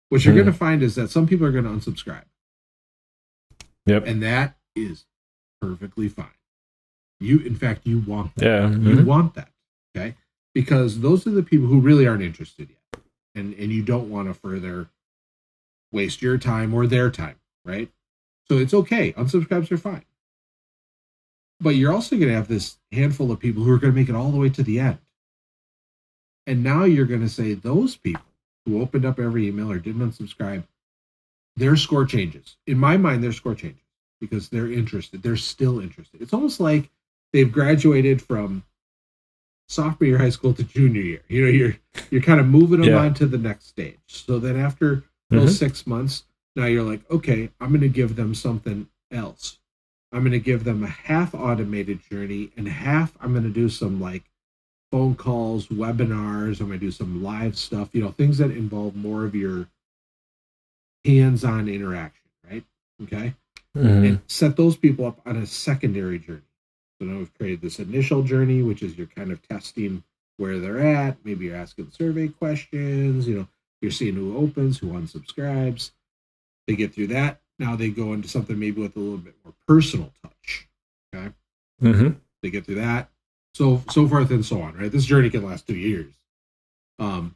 What you're going to find is that some people are going to unsubscribe.
Yep.
And that is perfectly fine. In fact, you want that.
Yeah.
You want that. Okay. Because those are the people who really aren't interested yet. And you don't want to further waste your time or their time. Right. So it's okay. Unsubscribes are fine. But you're also going to have this handful of people who are going to make it all the way to the end. And now you're going to say those people who opened up every email or didn't unsubscribe, their score changes. In my mind, their score changes because they're interested. They're still interested. It's almost like they've graduated from sophomore year high school to junior year. You're kind of moving them on to the next stage. So then after those 6 months, now you're like, okay, I'm going to give them something else. I'm going to give them a half automated journey and half I'm going to do some phone calls, webinars. I'm going to do some live stuff, things that involve more of your hands-on interaction, right? Okay. And set those people up on a secondary journey. So now we've created this initial journey, which is you're kind of testing where they're at. Maybe you're asking survey questions, you're seeing who opens, who unsubscribes. They get through that. Now they go into something maybe with a little bit more personal touch. Okay. They get through that. So forth and so on, right? This journey can last 2 years. But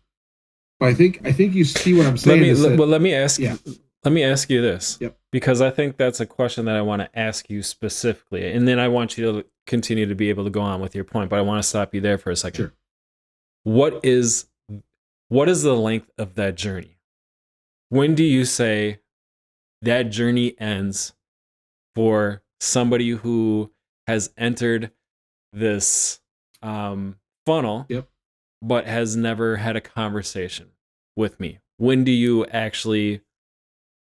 I think you see what I'm saying.
Let me ask you this.
Yep.
Because I think that's a question that I want to ask you specifically. And then I want you to continue to be able to go on with your point, but I want to stop you there for a second.
Sure.
What is the length of that journey? When do you say that journey ends for somebody who has entered this funnel, but has never had a conversation with me? When do you actually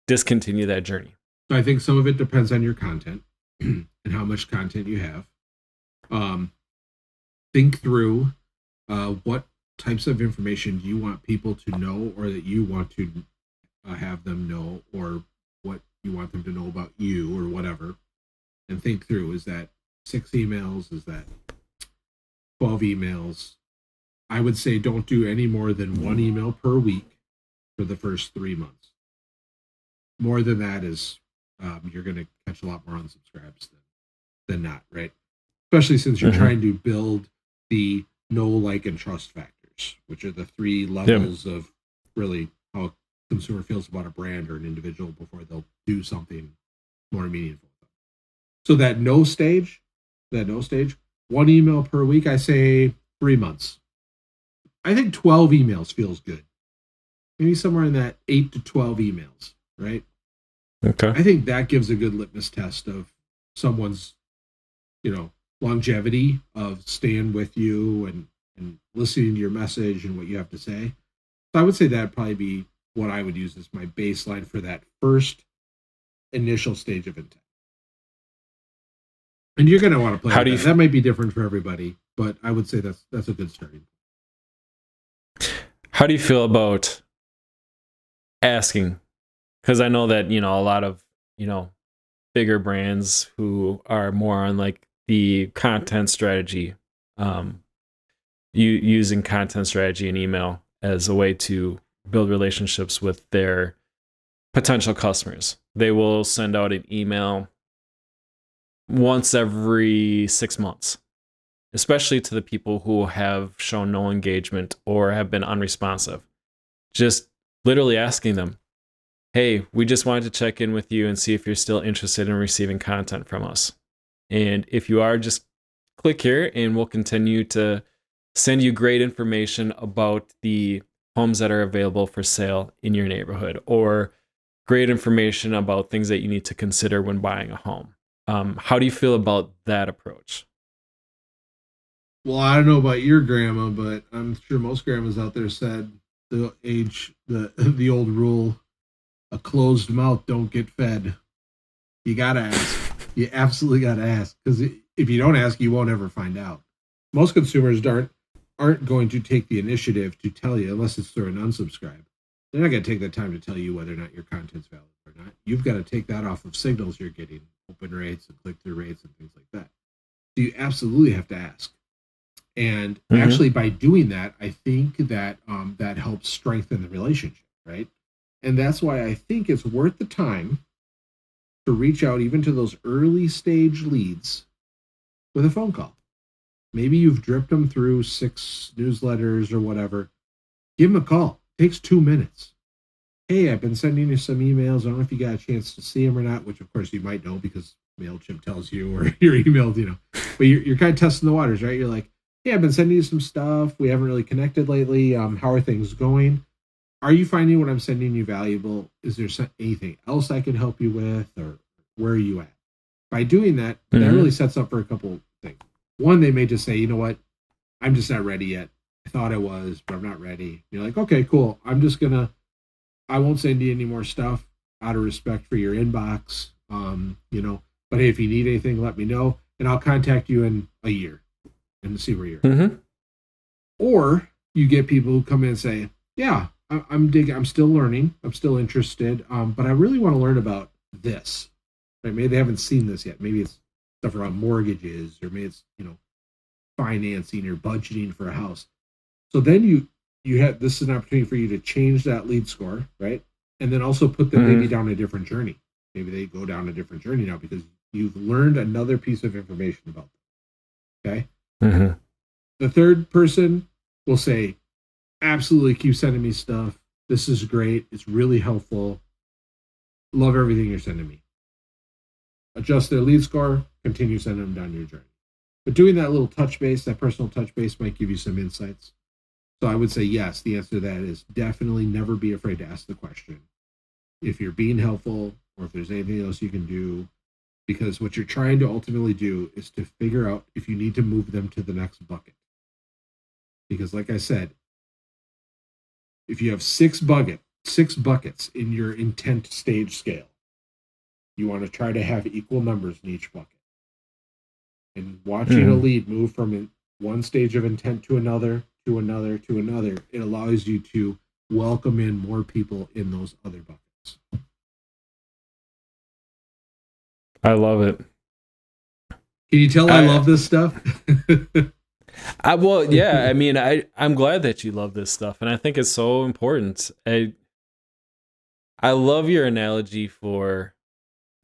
discontinue that journey?
I think some of it depends on your content and how much content you have. Think through what types of information do you want people to know, or that you want to have them know, or what you want them to know about you, or whatever. And think through, is that 6 emails? Is that 12 emails? I would say don't do any more than 1 email per week for the first 3 months. More than that is you're going to catch a lot more unsubscribes than not, right? Especially since you're trying to build the know, like, and trust factors, which are the 3 levels of really how a consumer feels about a brand or an individual before they'll do something more meaningful. So that no stage, 1 email per week, I say 3 months. I think 12 emails feels good. Maybe somewhere in that 8 to 12 emails, right?
Okay.
I think that gives a good litmus test of someone's, longevity of staying with you and listening to your message and what you have to say. So I would say that'd probably be what I would use as my baseline for that first initial stage of intent. And you're going to want to play with that. That might be different for everybody, but I would say that's a good starting point.
How do you feel about asking? Because I know that, a lot of, bigger brands who are more on like the content strategy, using content strategy and email as a way to build relationships with their potential customers. They will send out an email once every 6 months, especially to the people who have shown no engagement or have been unresponsive. Just literally asking them, hey, we just wanted to check in with you and see if you're still interested in receiving content from us. And if you are, just click here and we'll continue to send you great information about the homes that are available for sale in your neighborhood, or great information about things that you need to consider when buying a home. How do you feel about that approach?
Well, I don't know about your grandma, but I'm sure most grandmas out there said the old rule, a closed mouth don't get fed. You gotta ask. You absolutely gotta ask, because if you don't ask, you won't ever find out. Most consumers aren't going to take the initiative to tell you, unless it's through an unsubscribe. They're not going to take the time to tell you whether or not your content's valid or not. You've got to take that off of signals you're getting, open rates and click-through rates and things like that. So you absolutely have to ask. And actually, by doing that, I think that that helps strengthen the relationship, right? And that's why I think it's worth the time to reach out even to those early stage leads with a phone call. Maybe you've dripped them through 6 newsletters or whatever. Give them a call. It takes 2 minutes. Hey, I've been sending you some emails. I don't know if you got a chance to see them or not, which of course you might know because MailChimp tells you, or your emails, But you're kind of testing the waters, right? You're like, hey, I've been sending you some stuff. We haven't really connected lately. How are things going? Are you finding what I'm sending you valuable? Is there anything else I can help you with, or where are you at? By doing that, that really sets up for a couple of things. One, they may just say, you know what, I'm just not ready yet. I thought I was, but I'm not ready. You're like, okay, cool. I won't send you any more stuff out of respect for your inbox. But hey, if you need anything, let me know, and I'll contact you in a year and see where you're at. Or you get people who come in and say, yeah, I'm still learning. I'm still interested. But I really want to learn about this. Right? Maybe they haven't seen this yet. Maybe it's stuff around mortgages, or maybe it's, financing or budgeting for a house. So then you have, this is an opportunity for you to change that lead score, right? And then also put them maybe down a different journey. Maybe they go down a different journey now because you've learned another piece of information about them. Okay. The third person will say, absolutely, keep sending me stuff. This is great. It's really helpful. Love everything you're sending me. Adjust their lead score, continue sending them down your journey. But doing that little touch base, that personal touch base, might give you some insights. So I would say yes, the answer to that is definitely never be afraid to ask the question. If you're being helpful, or if there's anything else you can do, because what you're trying to ultimately do is to figure out if you need to move them to the next bucket. Because like I said, if you have 6 buckets 6 buckets in your intent stage scale. You want to try to have equal numbers in each bucket. And watching a lead move from one stage of intent to another, it allows you to welcome in more people in those other buckets.
I love it.
Can you tell I love this stuff?
Well, yeah. I mean, I'm glad that you love this stuff, and I think it's so important. I love your analogy for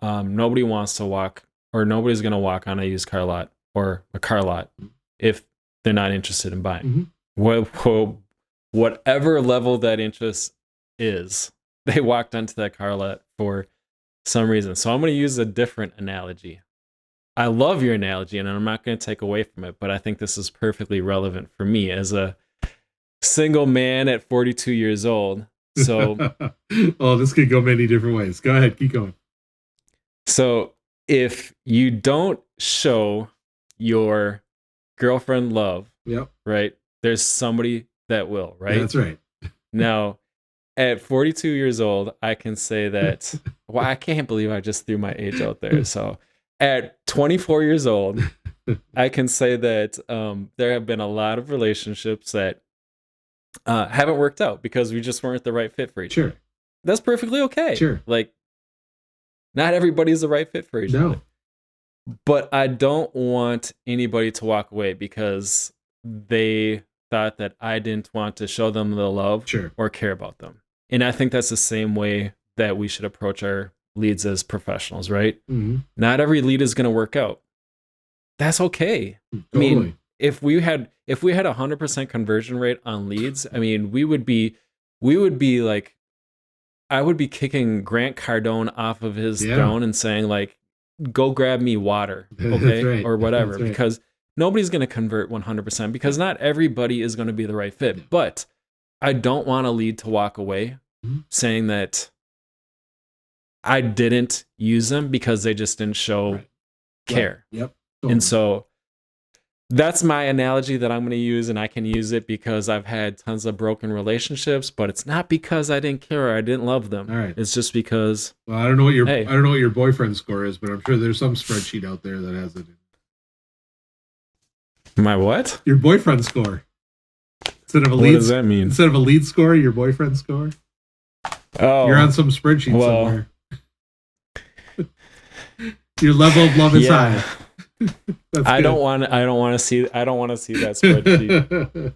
nobody wants to walk, or nobody's going to walk on a used car lot or a car lot if they're not interested in buying. Whatever level that interest is, they walked onto that car lot for some reason. So I'm going to use a different analogy. I love your analogy, and I'm not going to take away from it, but I think this is perfectly relevant for me as a single man at 42 years old. So,
oh, this could go many different ways. Go ahead, keep going.
So, if you don't show your girlfriend love, right? There's somebody that will, right?
That's right.
Now, at 42 years old, I can say that. Well, I can't believe I just threw my age out there. So, at 24 years old, I can say that there have been a lot of relationships that haven't worked out because we just weren't the right fit for each other. That's perfectly okay.
Sure.
Like, not everybody's the right fit for each other. But I don't want anybody to walk away because they thought that I didn't want to show them the love or care about them. And I think that's the same way that we should approach our leads as professionals, right? Not every lead is going to work out. That's okay.
Totally.
I mean, if we had 100% conversion rate on leads, I mean, we would be like, I would be kicking Grant Cardone off of his throne and saying, like, go grab me water, okay? Or whatever, because nobody's going to convert 100% because not everybody is going to be the right fit. But I don't want a lead to walk away saying that I didn't use them because they just didn't show care.
Totally.
And so that's my analogy that I'm going to use, and I can use it because I've had tons of broken relationships, but it's not because I didn't care or I didn't love them.
All right.
It's just because.
Well, I don't know what your boyfriend score is, but I'm sure there's some spreadsheet out there that has it.
My what?
Your boyfriend score. Instead of a
lead, what does that mean?
Instead of a lead score, your boyfriend score.
Oh,
you're on some spreadsheet somewhere. Your level of love is high.
I don't want to see that spreadsheet.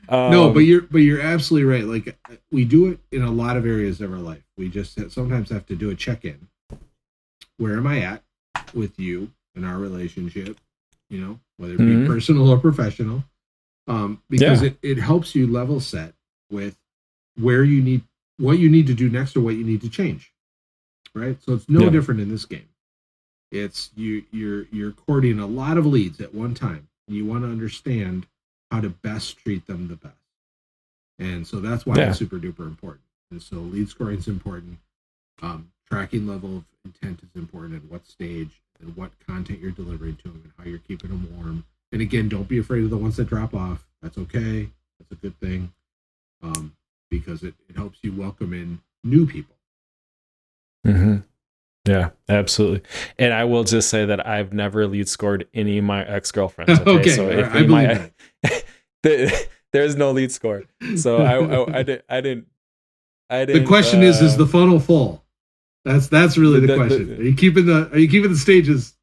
No, but you're absolutely right. Like, we do it in a lot of areas of our life. We just sometimes have to do a check-in. Where am I at with you in our relationship? You know, whether it be personal or professional. Because it helps you level set with what you need to do next or what you need to change. Right? So it's no different in this game. It's you're courting a lot of leads at one time. You want to understand how to best treat them the best. And so that's why it's super duper important. And so lead scoring is important. Tracking level of intent is important, and what stage and what content you're delivering to them and how you're keeping them warm. And again, don't be afraid of the ones that drop off. That's okay. That's a good thing. Because it helps you welcome in new people.
Yeah, absolutely. And I will just say that I've never lead scored any of my ex-girlfriends. Okay, so if I believe there's no lead score. So I didn't.
The question is the funnel full? That's really the question. Are you keeping the stages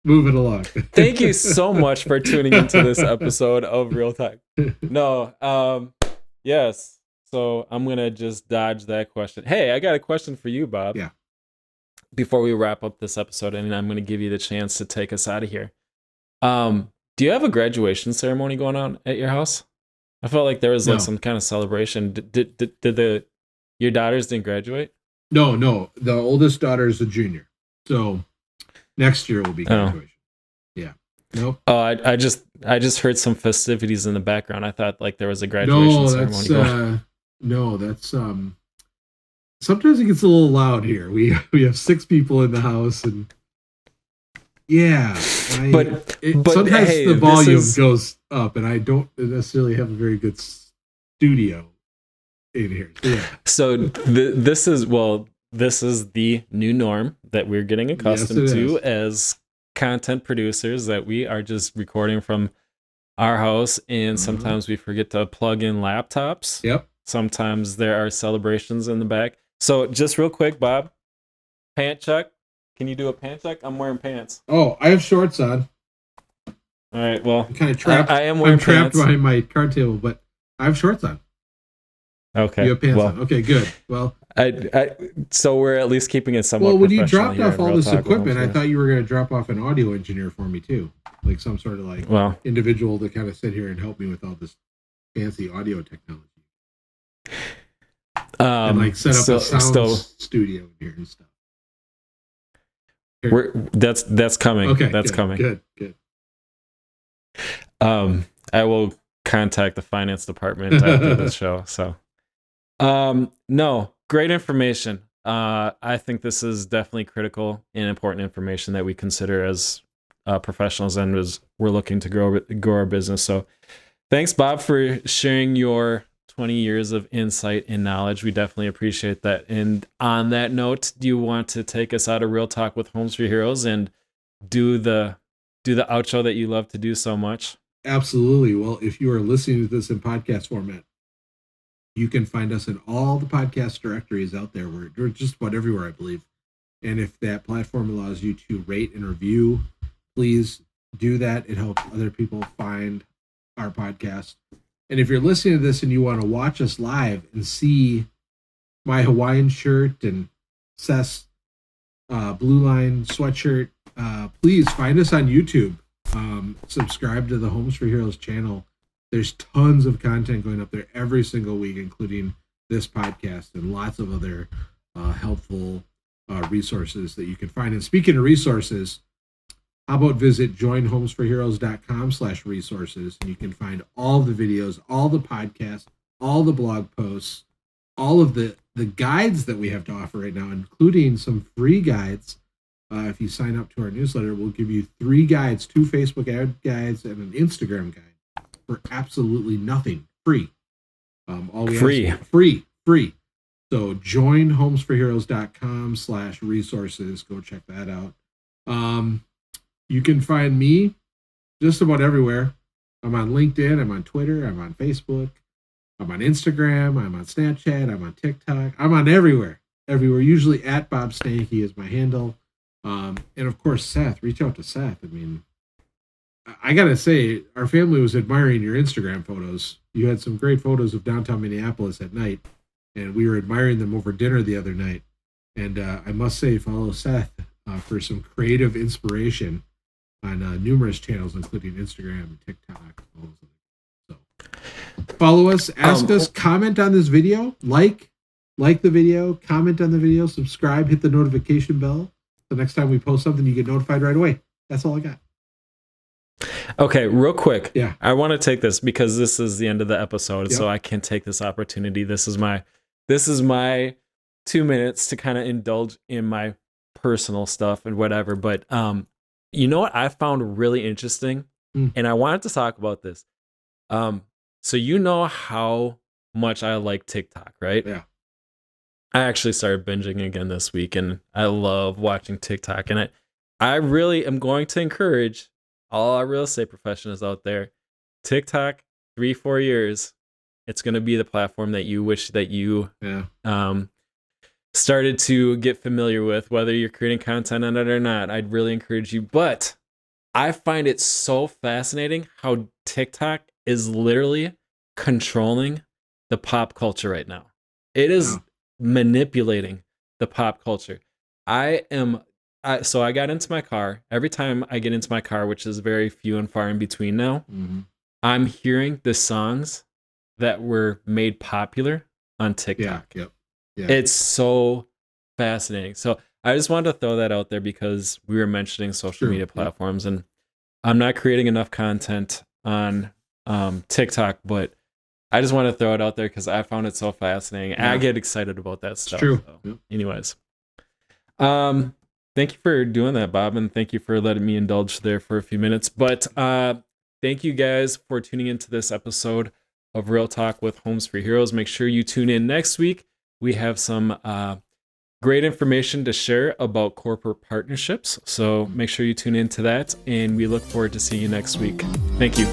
moving along?
Thank you so much for tuning into this episode of Real Talk. No, yes. So I'm gonna just dodge that question. Hey, I got a question for you, Bob.
Yeah.
Before we wrap up this episode, and I'm going to give you the chance to take us out of here. Do you have a graduation ceremony going on at your house? I felt like there was like some kind of celebration. Did your daughters didn't graduate?
No. The oldest daughter is a junior, so next year will be graduation. Yeah. Nope.
Oh, I just heard some festivities in the background. I thought like there was a graduation ceremony going on.
No, that's sometimes it gets a little loud here. We have 6 people in the house, and but sometimes the volume goes up, and I don't necessarily have a very good studio. in here. Yeah.
So this is the new norm that we're getting accustomed to as content producers, that we are just recording from our house, and sometimes we forget to plug in laptops.
Yep.
Sometimes there are celebrations in the back. So just real quick, Bob, pant check. Can you do a pant check? I'm wearing pants.
Oh, I have shorts on.
All right, well,
I'm kind of trapped.
I am wearing
trapped
pants
behind my card table, but I have shorts on.
Okay.
You have pants on. Okay, good. Well,
so we're at least keeping it somewhat.
Well, when you
professional
dropped off all this equipment, I
Homes.
thought you were going to drop off an audio engineer for me too, like some sort of individual to kind of sit here and help me with all this fancy audio technology, and set up a sound studio in here and stuff.
That's coming.
Okay,
that's coming.
Good.
I will contact the finance department after this show. So, no, great information. I think this is definitely critical and important information that we consider as professionals and as we're looking to grow our business. So, thanks, Bob, for sharing your 20 years of insight and knowledge. We definitely appreciate that. And on that note, do you want to take us out of Real Talk with Homes for Heroes and do the outro that you love to do so much?
Absolutely. Well, if you are listening to this in podcast format, you can find us in all the podcast directories out there. We're just about everywhere, I believe. And if that platform allows you to rate and review, please do that. It helps other people find our podcast. And if you're listening to this and you want to watch us live and see my Hawaiian shirt and Seth's Blue Line sweatshirt, please find us on YouTube. Subscribe to the Homes for Heroes channel. There's tons of content going up there every single week, including this podcast and lots of other helpful resources that you can find. And speaking of resources, how about visit joinhomesforheroes.com/resources, and you can find all the videos, all the podcasts, all the blog posts, all of the guides that we have to offer right now, including some free guides. If you sign up to our newsletter, we'll give you 3 guides, 2 Facebook ad guides and an Instagram guide for absolutely nothing. Free. Free. So joinhomesforheroes.com/resources. Go check that out. You can find me just about everywhere. I'm on LinkedIn. I'm on Twitter. I'm on Facebook. I'm on Instagram. I'm on Snapchat. I'm on TikTok. I'm on everywhere. Usually at Bob Stanke is my handle. And of course, Seth. Reach out to Seth. I mean, I gotta say, our family was admiring your Instagram photos. You had some great photos of downtown Minneapolis at night, and we were admiring them over dinner the other night. And I must say, follow Seth for some creative inspiration on numerous channels, including Instagram and TikTok. So follow us, ask us, comment on this video, like the video, comment on the video, subscribe, hit the notification bell. The next time we post something, you get notified right away. That's all I got.
Okay, real quick.
Yeah.
I want to take this because this is the end of the episode, so I can take this opportunity. This is my 2 minutes to kind of indulge in my personal stuff and whatever. But you know what I found really interesting? And I wanted to talk about this. So you know how much I like TikTok, right?
Yeah.
I actually started binging again this week, and I love watching TikTok. And I really am going to encourage all our real estate professionals out there. TikTok, 3-4 years, it's going to be the platform that you wish that you started to get familiar with, whether you're creating content on it or not. I'd really encourage you. But I find it so fascinating how TikTok is literally controlling the pop culture right now. It is manipulating the pop culture. So I got into my car. Every time I get into my car, which is very few and far in between now, I'm hearing the songs that were made popular on TikTok.
Yeah.
It's so fascinating. So I just wanted to throw that out there because we were mentioning social media platforms, and I'm not creating enough content on TikTok, but I just want to throw it out there because I found it so fascinating. I get excited about that stuff.
True.
So, anyways, thank you for doing that, Bob, and thank you for letting me indulge there for a few minutes. But thank you guys for tuning into this episode of Real Talk with Homes for Heroes. Make sure you tune in next week. We have some great information to share about corporate partnerships. So make sure you tune into that, and we look forward to seeing you next week. Thank you.